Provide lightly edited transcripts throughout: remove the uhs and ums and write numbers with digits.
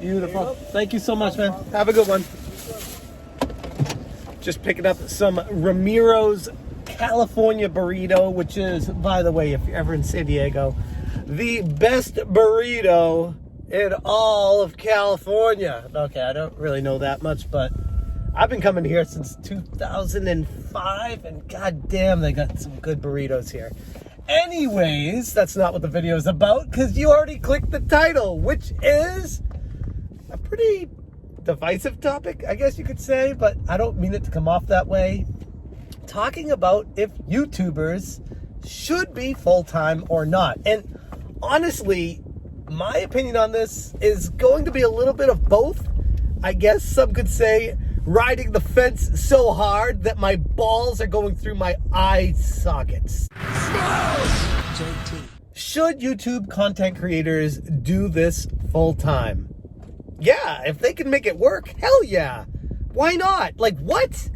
Beautiful. Thank you so much, man. Have a good one. Just picking up some Ramiro's California burrito, which is, by the way, if you're ever in San Diego, the best burrito in all of California. Okay, I don't really know that much, but I've been coming here since 2005, and goddamn, they got some good burritos here. Anyways, that's not what the video is about, because you already clicked the title, which is a pretty divisive topic, I guess you could say, but I don't mean it to come off that way. Talking about if YouTubers should be full-time or not. And honestly, my opinion on this is going to be a little bit of both. I guess some could say riding the fence so hard that my balls are going through my eye sockets. Should YouTube content creators do this full-time? Yeah, if they can make it work, hell yeah. Why not? Like, what?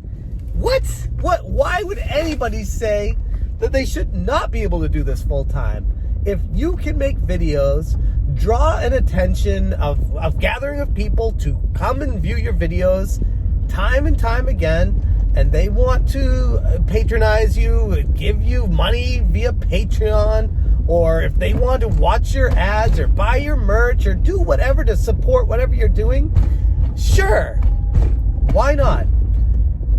Why would anybody say that they should not be able to do this full-time? If you can make videos, draw an attention of gathering of people to come and view your videos time and time again, and they want to patronize you, give you money via Patreon, or if they want to watch your ads or buy your merch or do whatever to support whatever you're doing, sure, why not?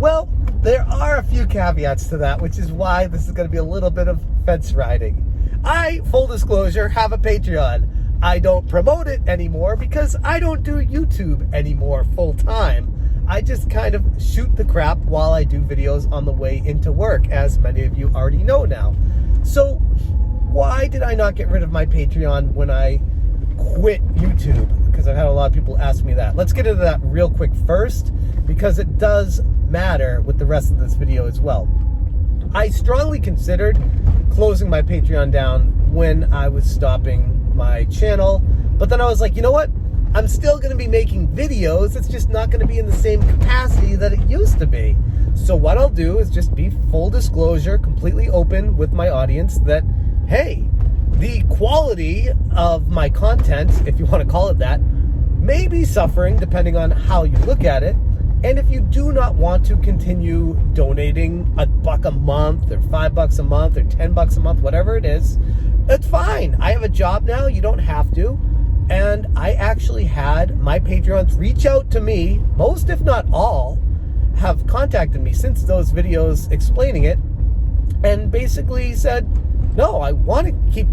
Well, there are a few caveats to that, which is why this is going to be a little bit of fence riding. I, full disclosure, have a Patreon. I don't promote it anymore because I don't do YouTube anymore full time. I just kind of shoot the crap while I do videos on the way into work, as many of you already know now. So why did I not get rid of my Patreon when I quit YouTube? Because I've had a lot of people ask me that. Let's get into that real quick first, because it does matter with the rest of this video as well. I strongly considered closing my Patreon down when I was stopping my channel, but then I was like, you know what? I'm still going to be making videos. It's just not going to be in the same capacity that it used to be. So what I'll do is just be full disclosure, completely open with my audience that, hey, the quality of my content, if you want to call it that, may be suffering depending on how you look at it. And if you do not want to continue donating $1 a month or $5 a month or $10 a month, whatever it is, it's fine. I have a job now. You don't have to. And I actually had my Patreons reach out to me. Most, if not all, have contacted me since those videos explaining it, and basically said, no, I want to keep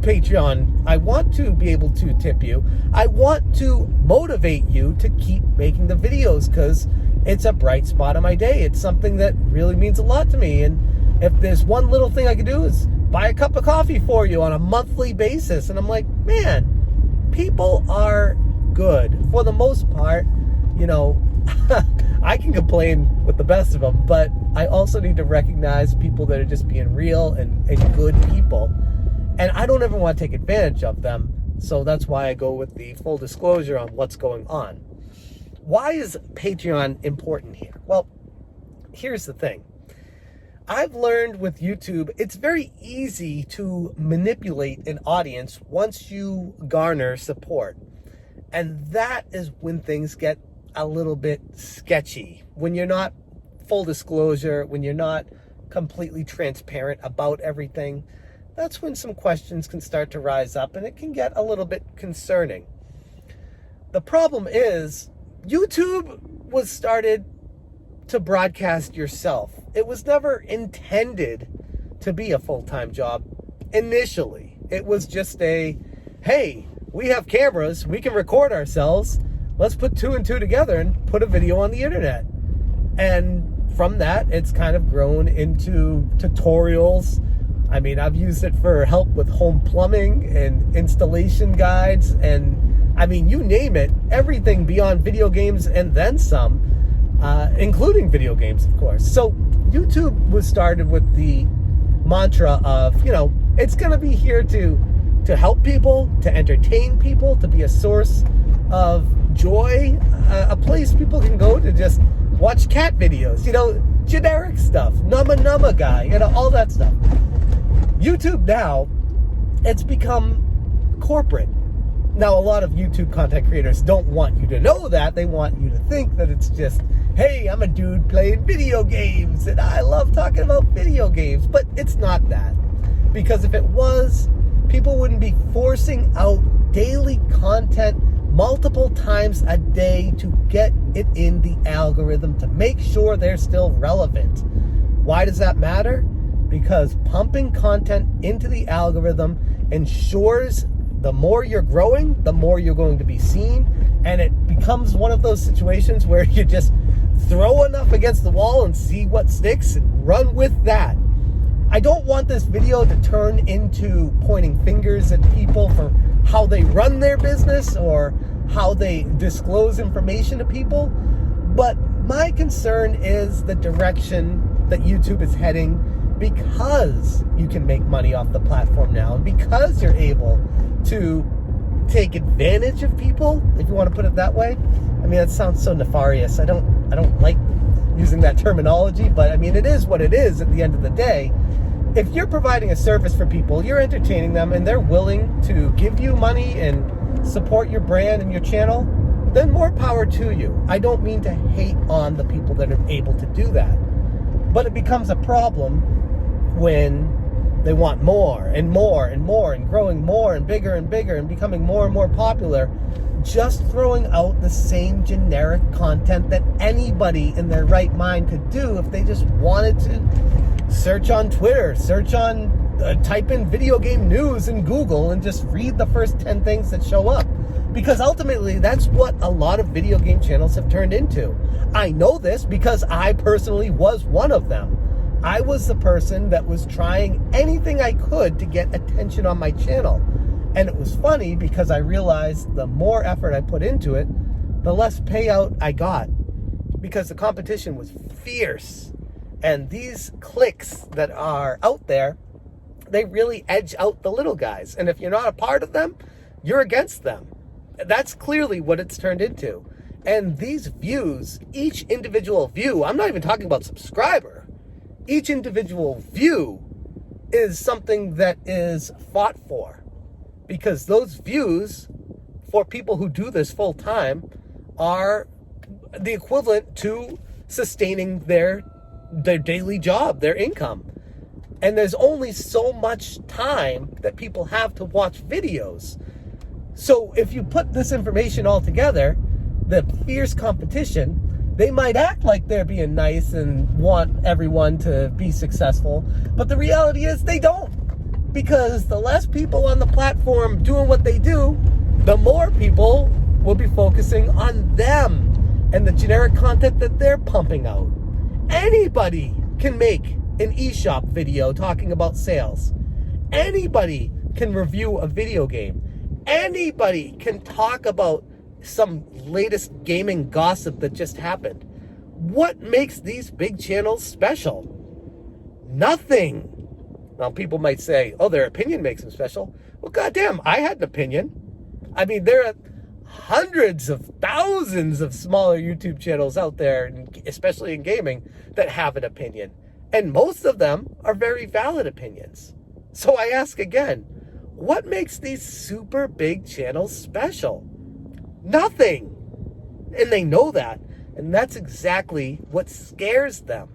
Patreon. I want to be able to tip you. I want to motivate you to keep making the videos because it's a bright spot of my day. It's something that really means a lot to me. And if there's one little thing I can do is buy a cup of coffee for you on a monthly basis. And I'm like, man, people are good for the most part. You know, I can complain with the best of them, but I also need to recognize people that are just being real and good people. And I don't ever want to take advantage of them. So that's why I go with the full disclosure on what's going on. Why is Patreon important here? Well, here's the thing. I've learned with YouTube, it's very easy to manipulate an audience once you garner support. And that is when things get a little bit sketchy. When you're not full disclosure, when you're not completely transparent about everything, that's when some questions can start to rise up and it can get a little bit concerning. The problem is, YouTube was started to broadcast yourself. It was never intended to be a full-time job initially. It was just a, hey, we have cameras, we can record ourselves, let's put 2 and 2 together and put a video on the internet. And from that, it's kind of grown into tutorials. I mean, I've used it for help with home plumbing and installation guides, and I mean, you name it, everything beyond video games and then some, including video games, of course. So YouTube was started with the mantra of, you know, it's going to be here to help people, to entertain people, to be a source of joy, a place people can go to just watch cat videos, you know, generic stuff, Numma guy, you know, all that stuff. YouTube now, it's become corporate. Now, a lot of YouTube content creators don't want you to know that. They want you to think that it's just, hey, I'm a dude playing video games and I love talking about video games. But it's not that. Because if it was, people wouldn't be forcing out daily content multiple times a day to get it in the algorithm to make sure they're still relevant. Why does that matter? Because pumping content into the algorithm ensures the more you're growing, the more you're going to be seen, and it becomes one of those situations where you just throw enough against the wall and see what sticks and run with that. I don't want this video to turn into pointing fingers at people for how they run their business or how they disclose information to people, but my concern is the direction that YouTube is heading, because you can make money off the platform now and because you're able to take advantage of people, if you want to put it that way. I mean, that sounds so nefarious. I don't like using that terminology, but I mean, it is what it is at the end of the day. If you're providing a service for people, you're entertaining them, and they're willing to give you money and support your brand and your channel, then more power to you. I don't mean to hate on the people that are able to do that, but it becomes a problem when they want more and more and more and growing more and bigger and becoming more and more popular, just throwing out the same generic content that anybody in their right mind could do if they just wanted to search on Twitter, type in video game news in Google and just read the first 10 things that show up. Because ultimately, that's what a lot of video game channels have turned into. I know this because I personally was one of them. I was the person that was trying anything I could to get attention on my channel. And it was funny because I realized the more effort I put into it, the less payout I got, because the competition was fierce. And these clicks that are out there, they really edge out the little guys. And if you're not a part of them, you're against them. That's clearly what it's turned into. And these views, each individual view, I'm not even talking about subscriber, each individual view is something that is fought for, because those views for people who do this full time are the equivalent to sustaining their daily job, their income. And there's only so much time that people have to watch videos. So if you put this information all together, the fierce competition, they might act like they're being nice and want everyone to be successful, but the reality is they don't. Because the less people on the platform doing what they do, the more people will be focusing on them and the generic content that they're pumping out. Anybody can make an eShop video talking about sales. Anybody can review a video game. Anybody can talk about some latest gaming gossip that just happened. What makes these big channels special? Nothing. Now, people might say, oh, their opinion makes them special. Well, goddamn, I had an opinion. I mean, there are hundreds of thousands of smaller YouTube channels out there, especially in gaming, that have an opinion. And most of them are very valid opinions. So I ask again, what makes these super big channels special? Nothing. And they know that. And that's exactly what scares them.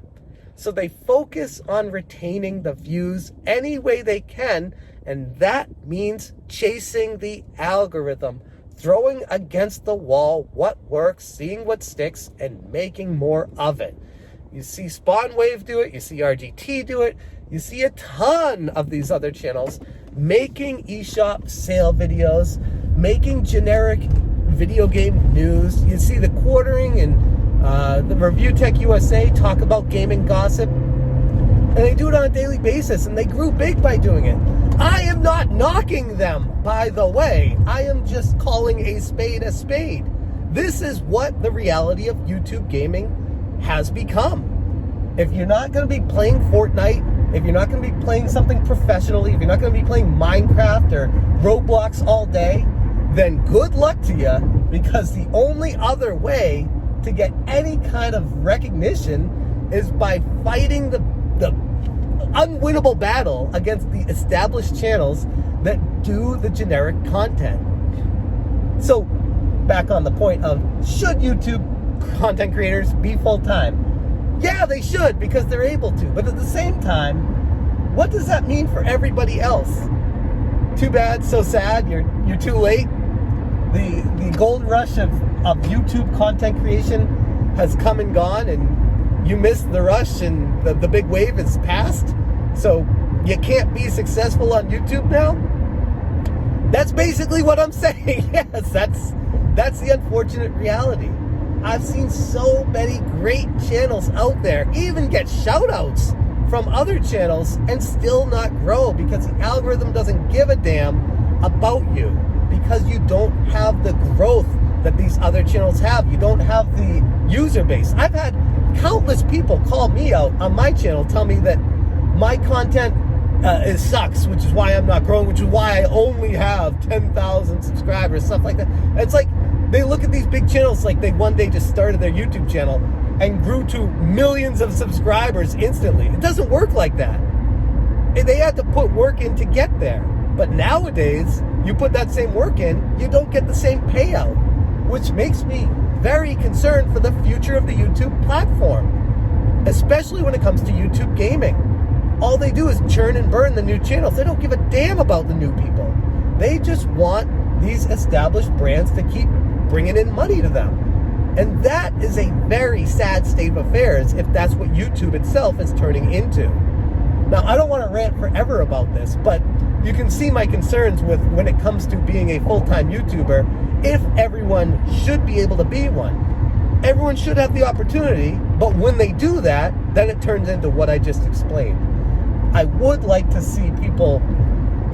So they focus on retaining the views any way they can. And that means chasing the algorithm, throwing against the wall what works, seeing what sticks, and making more of it. You see SpawnWave do it. You see RGT do it. You see a ton of these other channels making eShop sale videos, making generic video game news. You see the Quartering and the Review Tech USA talk about gaming gossip. And they do it on a daily basis, and they grew big by doing it. I am not knocking them, by the way. I am just calling a spade a spade. This is what the reality of YouTube gaming has become. If you're not going to be playing Fortnite, if you're not going to be playing something professionally, if you're not going to be playing Minecraft or Roblox all day, then good luck to you, because the only other way to get any kind of recognition is by fighting the unwinnable battle against the established channels that do the generic content. So back on the point of, should YouTube content creators be full-time? Yeah, they should, because they're able to. But at the same time, what does that mean for everybody else? Too bad, so sad, you're too late. The gold rush of YouTube content creation has come and gone, and you missed the rush, and the big wave is past. So you can't be successful on YouTube now? That's basically what I'm saying. Yes, that's the unfortunate reality. I've seen so many great channels out there even get shout outs from other channels and still not grow, because the algorithm doesn't give a damn about you, because you don't have the growth that these other channels have. You don't have the user base. I've had countless people call me out on my channel, tell me that my content it sucks, which is why I'm not growing, which is why I only have 10,000 subscribers, stuff like that. It's like they look at these big channels like they one day just started their YouTube channel and grew to millions of subscribers instantly. It doesn't work like that. They had to put work in to get there. But nowadays, you put that same work in, you don't get the same payout, which makes me very concerned for the future of the YouTube platform, especially when it comes to YouTube gaming. All they do is churn and burn the new channels. They don't give a damn about the new people. They just want these established brands to keep bringing in money to them. And that is a very sad state of affairs if that's what YouTube itself is turning into. Now, I don't want to rant forever about this, but you can see my concerns with when it comes to being a full-time YouTuber, if everyone should be able to be one. Everyone should have the opportunity, but when they do that, then it turns into what I just explained. I would like to see people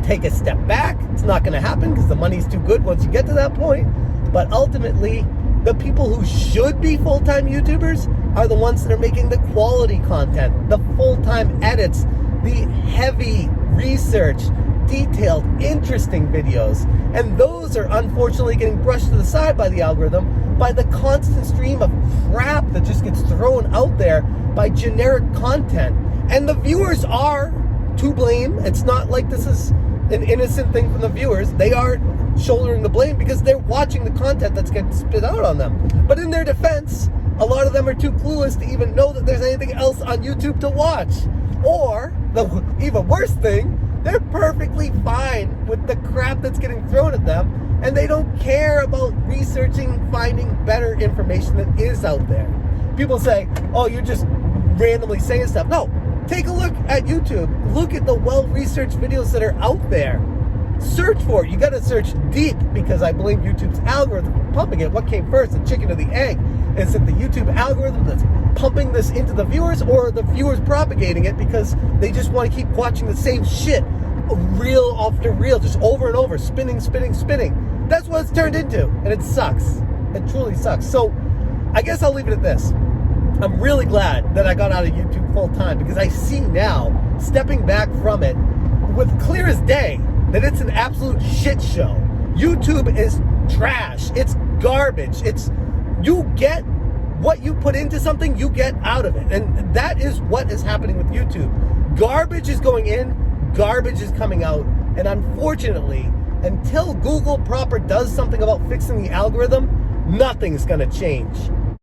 take a step back. It's not going to happen because the money's too good once you get to that point. But ultimately, the people who should be full-time YouTubers are the ones that are making the quality content, the full-time edits, the heavy research, detailed, interesting videos. And those are unfortunately getting brushed to the side by the algorithm, by the constant stream of crap that just gets thrown out there by generic content. And the viewers are to blame. It's not like this is an innocent thing from the viewers. They are shouldering the blame because they're watching the content that's getting spit out on them. But in their defense, a lot of them are too clueless to even know that there's anything else on YouTube to watch. Or, the even worse thing, they're perfectly fine with the crap that's getting thrown at them, and they don't care about researching, finding better information that is out there. People say, oh, you're just randomly saying stuff. No. Take a look at YouTube. Look at the well-researched videos that are out there. Search for it. You got to search deep, because I blame YouTube's algorithm for pumping it. What came first, the chicken or the egg? Is it the YouTube algorithm that's pumping this into the viewers, or the viewers propagating it because they just want to keep watching the same shit reel after reel, just over and over, spinning. That's what it's turned into, and it sucks. It truly sucks. So I guess I'll leave it at this. I'm really glad that I got out of YouTube full time, because I see now, stepping back from it, with clear as day, that it's an absolute shit show. YouTube is trash. It's garbage. You get what you put into something, you get out of it. And that is what is happening with YouTube. Garbage is going in, garbage is coming out. And unfortunately, until Google proper does something about fixing the algorithm, nothing's going to change.